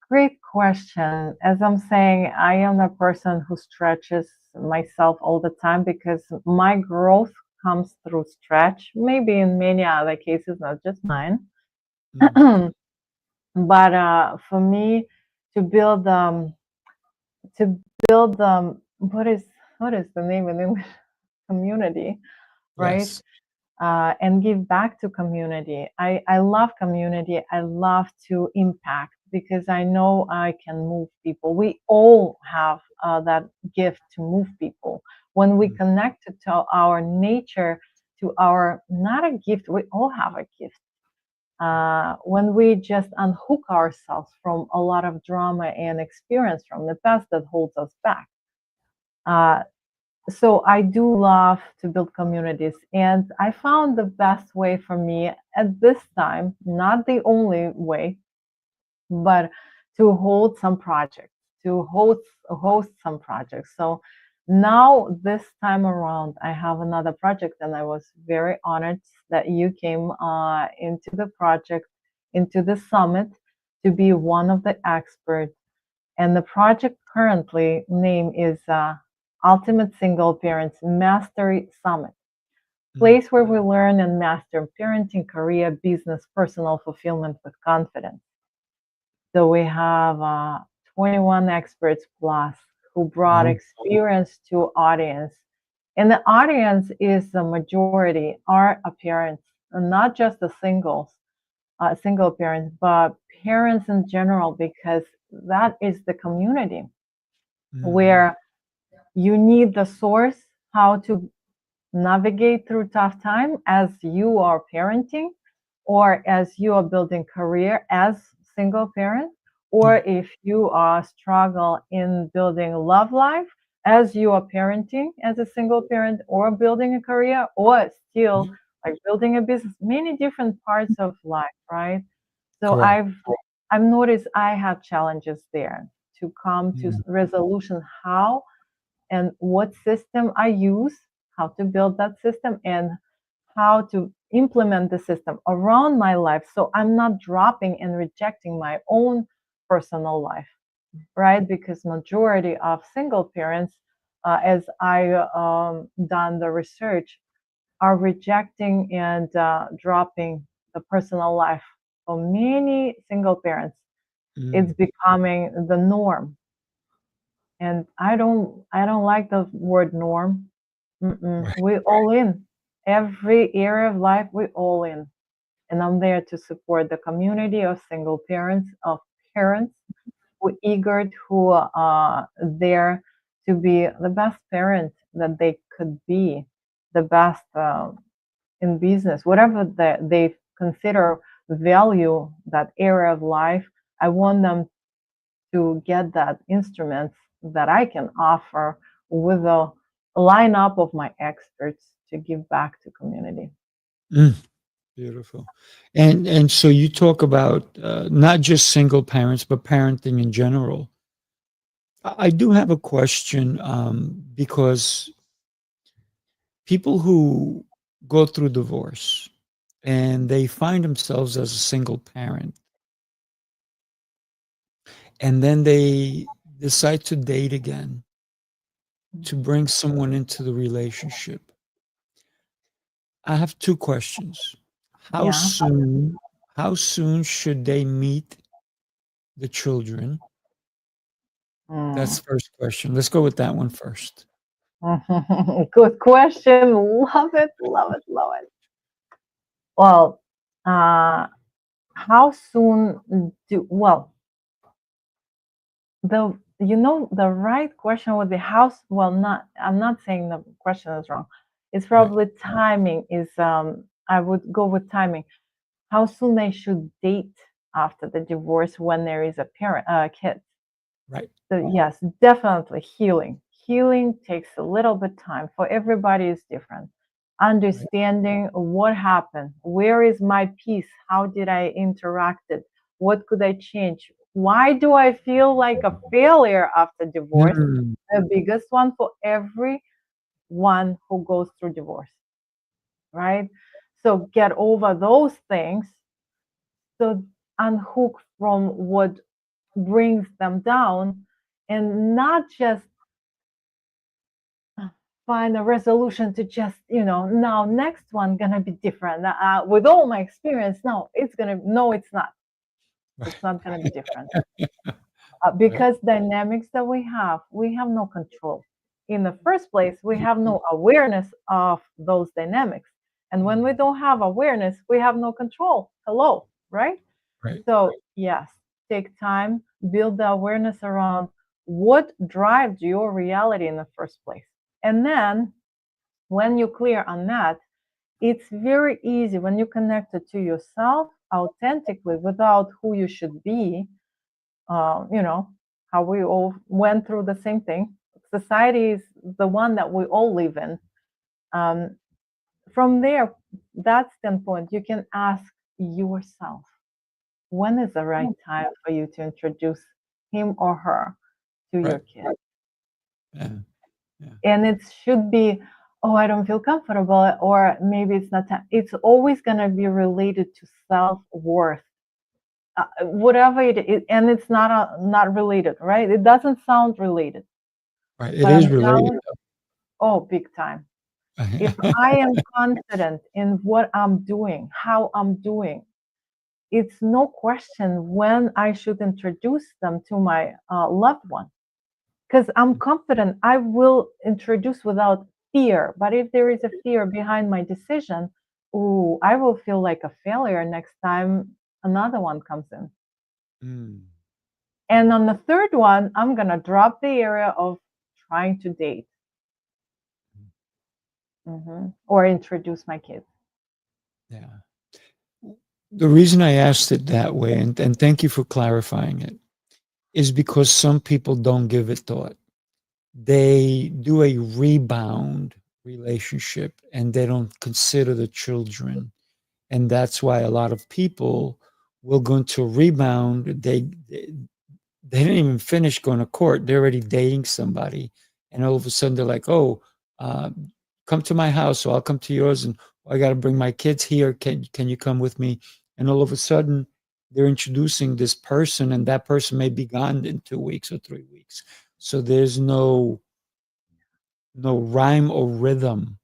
Great question. As I'm saying, I am a person who stretches myself all the time because my growth comes through stretch, maybe in many other cases, not just mine. Mm, But for me, to build to build what is the name in English? Community, right? yes. And give back to community. I love community. I love to impact because I know I can move people. We all have that gift to move people. When we Mm, connect to our nature, to our, not a gift, we all have a gift. When we just unhook ourselves from a lot of drama and experience from the past that holds us back. Uh, so I do love to build communities, and I found the best way for me at this time, not the only way, but to hold some projects, to host some projects. So now this time around, I have another project, and I was very honored that you came into the project, into the summit, to be one of the experts. And the project currently name is Ultimate Single Parents Mastery Summit, mm, place where we learn and master parenting, career, business, personal fulfillment with confidence. So we have 21 experts plus who brought wow. experience to audience. And the audience is the majority are parents, and not just the single parents, but parents in general, because that is the community Mhm, where you need the source, how to navigate through tough time as you are parenting, or as you are building career as single parent, or yeah, if you are struggle in building love life as you are parenting as a single parent, or building a career, or still mhm, like building a business, many different parts of life, right? So correct. I've noticed I had challenges there to come to Mm, resolution, how and what system I use, how to build that system, and how to implement the system around my life so I'm not dropping and rejecting my own personal life, right? Because majority of single parents, as I done the research, are rejecting and dropping the personal life. For many single parents, it's mm, becoming the norm, and I don't like the word norm. Mm-mm. right. We all in every area of life. We all in, and I'm there to support the community of single parents, of parents who eager, who are there to be the best parent that they could be, the best in business, whatever they consider value that area of life. I want them to get that instruments that I can offer with a lineup of my experts to give back to community. Mm, beautiful. And so you talk about not just single parents, but parenting in general. I do have a question because people who go through divorce and they find themselves as a single parent, and then they decide to date again to bring someone into the relationship. I have two questions. How Yeah. soon how soon should they meet the children? That's Mm. first question. Let's go with that one first. Good question. Love it, love it, love it. Well, uh, how soon well, the right question would be well, not, I'm not saying the question is wrong. It's Right, probably timing is, I would go with timing. How soon they should date after the divorce when there is a kid. right, So yes, definitely healing. Healing takes a little bit time. For everybody is different. right. Understanding what happened, where is my piece, how did I interact it, what could I change, Why do I feel like a failure after divorce? Mm, The biggest one for everyone who goes through divorce, right? So get over those things. So unhook from what brings them down, and not just find a resolution to just, now next one gonna be different. With all my experience, no, it's not. It's not gonna be different. right. Because dynamics that we have no control. In the first place, we have no awareness of those dynamics. And when we Mm, don't have awareness, we have no control. Hello, right? right. So, yes, take time, build the awareness around what drives your reality in the first place. And then when you're clear on that, it's very easy when you connect it to yourself authentically without who you should be. You know, how we all went through the same thing. Society is the one that we all live in. Um, from there, that standpoint, you can ask yourself, when is the right time for you to introduce him or her to Right. your kid? Yeah. Yeah. And it should be, oh, I don't feel comfortable, or maybe it's not time. It's always going to be related to self-worth. Whatever it is, and it's not related, right? It doesn't sound related, Right. It but is I'm related. telling, oh, big time. If though. I am confident in what I'm doing, how I'm doing, it's no question when I should introduce them to my loved one. Because I'm confident I will introduce without fear. But if there is a fear behind my decision, ooh, I will feel like a failure next time another one comes in. Mm, And on the third one, I'm going to drop the area of trying to date, or introduce my kids. yeah. The reason I asked it that way, and thank you for clarifying it, is because some people don't give it thought. They do a rebound relationship and they don't consider the children. And that's why a lot of people will go into a rebound. They didn't even finish going to court. They're already dating somebody. And all of a sudden they're like, oh, uh, come to my house, so I'll come to yours. And I got to bring my kids here. Can you come with me? And all of a sudden they're introducing this person, and that person may be gone in 2 weeks or 3 weeks. So there's no rhyme or rhythm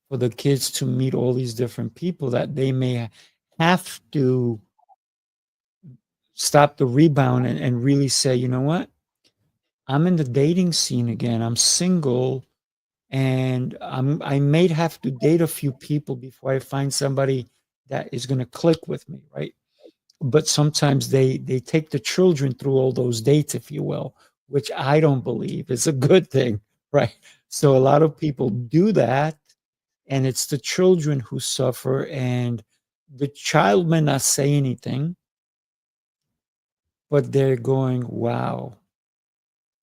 for the kids to meet all these different people that they may have to stop the rebound and really say, you know what? I'm in the dating scene again. I'm single, and I may have to date a few people before I find somebody that is going to click with me, right? But sometimes they take the children through all those dates, if you will, which I don't believe is a good thing, right? So a lot of people do that, and it's the children who suffer, and the child may not say anything, but they're going, wow.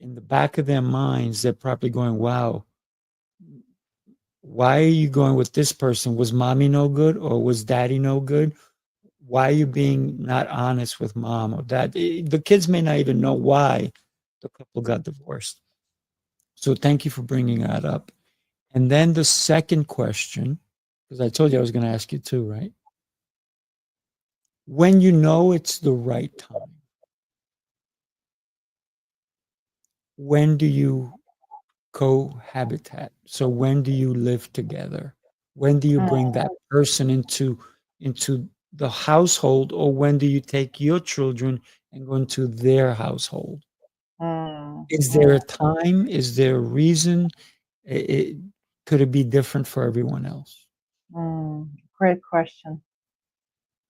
In the back of their minds, they're probably going, wow, why are you going with this person? Was mommy no good, or was daddy no good? Why are you being not honest with mom or dad? The kids may not even know why the couple got divorced. So thank you for bringing that up. And then the second question, because I told you I was going to ask you too, right? When you know it's the right time, when do you cohabitat? So when do you live together? When do you bring that person into the household, or when do you take your children and go into their household? Mm, Is there mm, a time? Is there a reason? Could it be different for everyone else? Great question.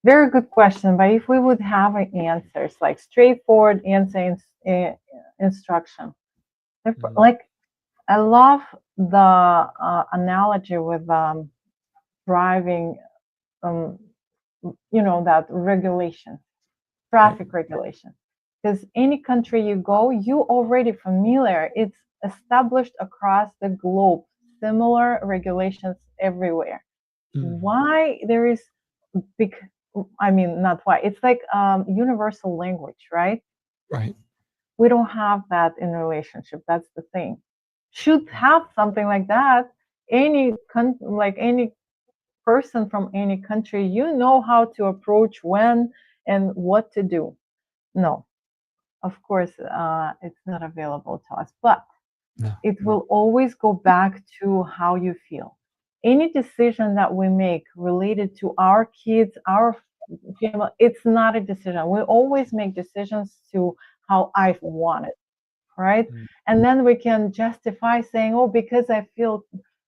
Very good question. But if we would have answers, like straightforward answer instruction, Mm, like I love the analogy with driving, um, that regulation, right. traffic regulation. Because any country you go, you already familiar. It's established across the globe, similar regulations everywhere. Mm, Why there is big, I mean, not why, it's like universal language, right? Right. We don't have that in a relationship. That's the thing. Should have something like that. Like any person from any country, you know how to approach when and what to do. No, of course, it's not available to us, but No. it will always go back to how you feel. Any decision that we make related to our kids, our family, it's not a decision. We always make decisions to how I want it, right? Mm. And then we can justify saying, oh, because I feel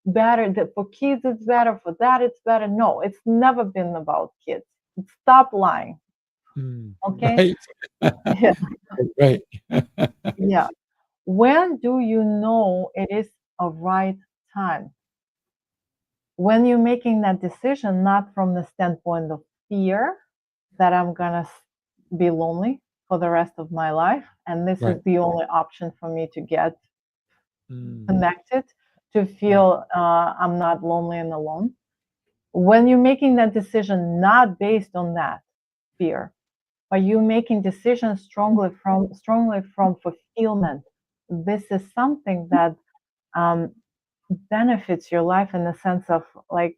better, that for kids it's better, for that it's better. No, it's never been about kids. Stop lying, Mm. okay? Right. Yeah. Right. Yeah. When do you know it is a right time? When you're making that decision, not from the standpoint of fear that I'm gonna be lonely for the rest of my life, and this Right. is the only option for me to get Mm. connected, to feel I'm not lonely and alone. When you're making that decision not based on that fear, but you making decisions strongly from fulfillment, this is something that um, benefits your life in the sense of like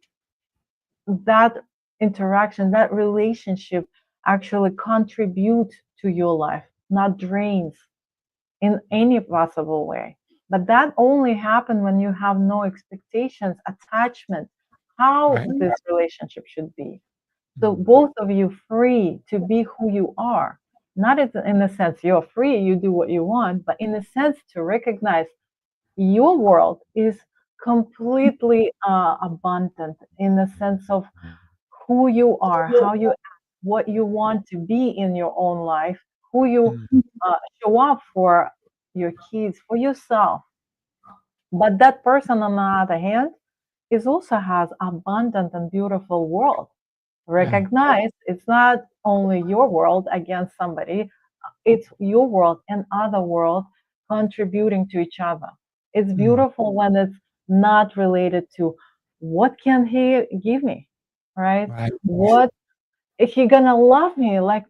that interaction, that relationship actually contribute to your life, not drains in any possible way. But that only happens when you have no expectations, attachment, how Right. this relationship should be. So Mm. both of you free to be who you are. Not in the sense you're free, you do what you want, but in the sense to recognize your world is completely abundant in the sense of who you are, how you act, what you want to be in your own life, who you Mm. show up for your kids, for yourself. But that person, on the other hand, is also has abundant and beautiful world. Yeah. Recognize it's not only your world against somebody, it's your world and other world contributing to each other. It's Mm. beautiful when it's not related to what can he give me, right? Right. What if he gonna love me like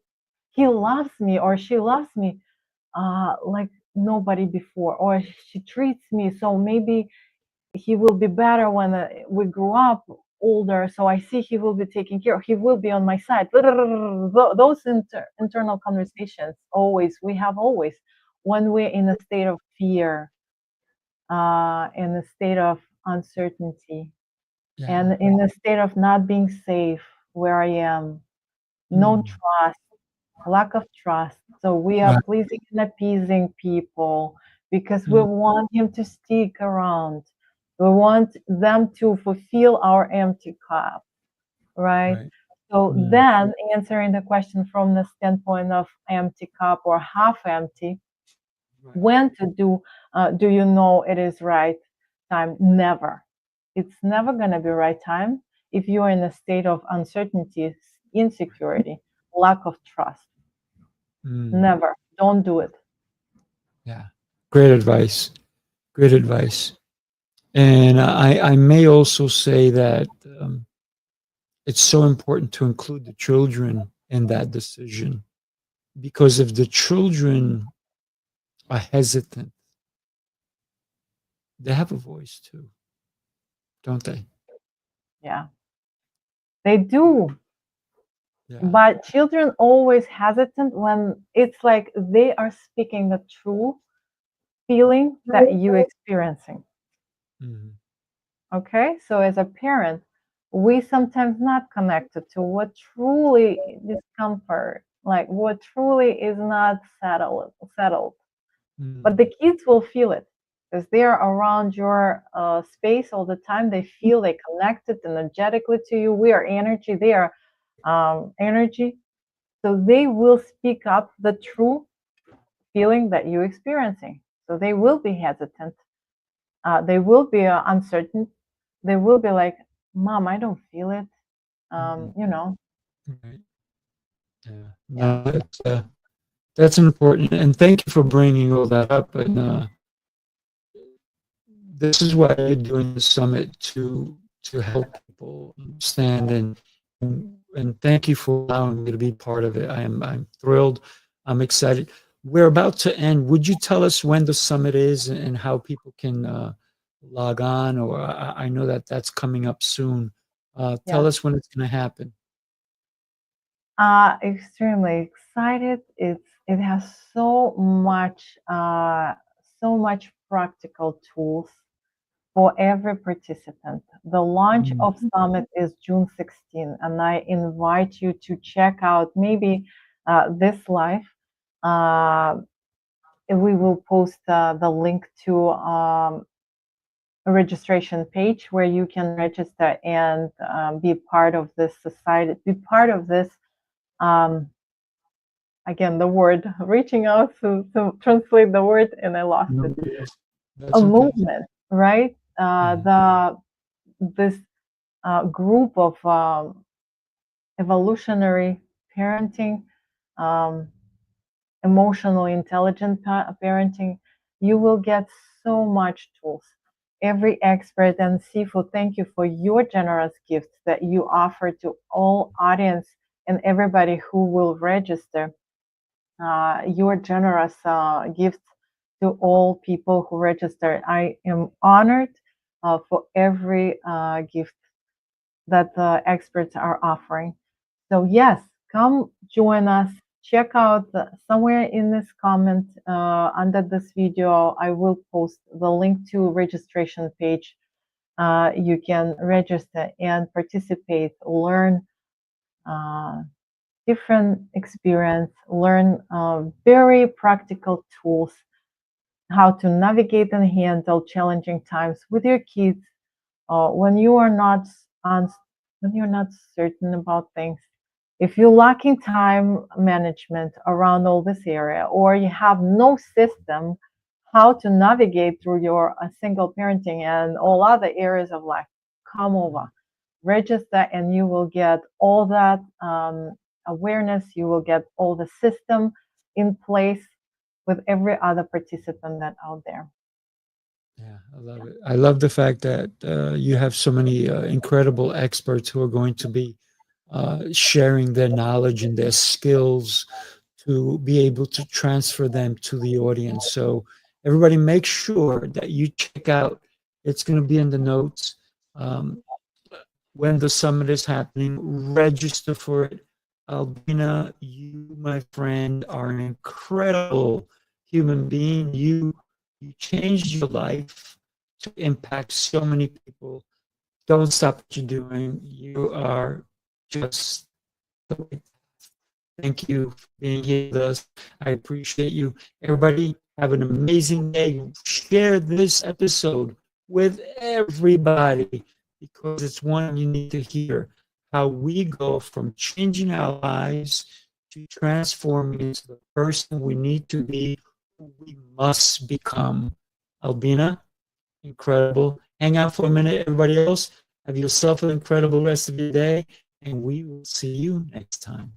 he loves me or she loves me like nobody before, or she treats me so maybe he will be better when we grow up older, so I see he will be taking care, he will be on my side. Those internal conversations always we have always when we're in a state of fear, in a state of uncertainty, Yeah. and in a state of not being safe where I am, no Mm. trust, lack of trust. So we are Right. pleasing and appeasing people because we Mm. want him to stick around. We want them to fulfill our empty cup, right? Right. So Mm. then answering the question from the standpoint of empty cup or half empty, Right. when to do you know it is right time? Never. It's never going to be right time if you're in a state of uncertainty, insecurity, lack of trust. Mm. Never. Don't do it. Yeah. Great advice. Great advice. And I may also say that it's so important to include the children in that decision, because if the children are hesitant, they have a voice too, don't they? Yeah. They do. Yeah. But children always hesitant when it's like they are speaking the true feeling that you experiencing. Mhm. Okay? So as a parent, we sometimes not connected to what truly discomfort, like what truly is not settled. But Mm. the kids will feel it because they are around your space all the time. They feel they connected energetically to you. We are energy. They are energy. So they will speak up the true feeling that you're experiencing. So they will be hesitant. They will be uncertain. They will be like, "Mom, I don't feel it." Mm. You know, Right. Yeah. yeah, No, that's important, and thank you for bringing all that up. And this is why you're doing the summit to help people understand, and thank you for allowing me to be part of it. I'm thrilled. I'm excited. we're about to end. Would you tell us when the summit is and how people can log on? Or I know that that's coming up soon. Tell Yes. us when it's going to happen. Extremely excited. It has so much practical tools for every participant. The launch of Summit is June 16, and I invite you to check out maybe this live. We will post the link to a registration page where you can register and be part of this society, be part of this. Again, the word reaching out to translate the word, and I lost it. That's A okay. movement, right? This group of evolutionary parenting, emotionally intelligent parenting. You will get so much tools. Every expert, and Sifu, thank you for your generous gifts that you offer to all audience and everybody who will register. Your generous gifts to all people who register. I am honored for every gift that the experts are offering. So yes, come join us. Check out somewhere in this comment under this video, I will post the link to registration page. You can register and participate, learn different experience, learn very practical tools, how to navigate and handle challenging times with your kids when you're not certain about things. If you're lacking time management around all this area, or you have no system how to navigate through your single parenting and all other areas of life, come over, register, and you will get all that awareness. You will get all the system in place with every other participant that out there. Yeah, I love it. I love the fact that you have so many incredible experts who are going to be sharing their knowledge and their skills to be able to transfer them to the audience. So everybody make sure that you check out, it's going to be in the notes, when the summit is happening, register for it. Albina, you, my friend, are an incredible human being. You changed your life to impact so many people. Don't stop what you're doing. You are just the right path. Thank you for being here with us. I appreciate you. Everybody, have an amazing day. Share this episode with everybody because it's one you need to hear. How we go from changing our lives to transforming into the person we need to be, who we must become. Albina, incredible. Hang out for a minute, everybody else. Have yourself an incredible rest of your day, and we will see you next time.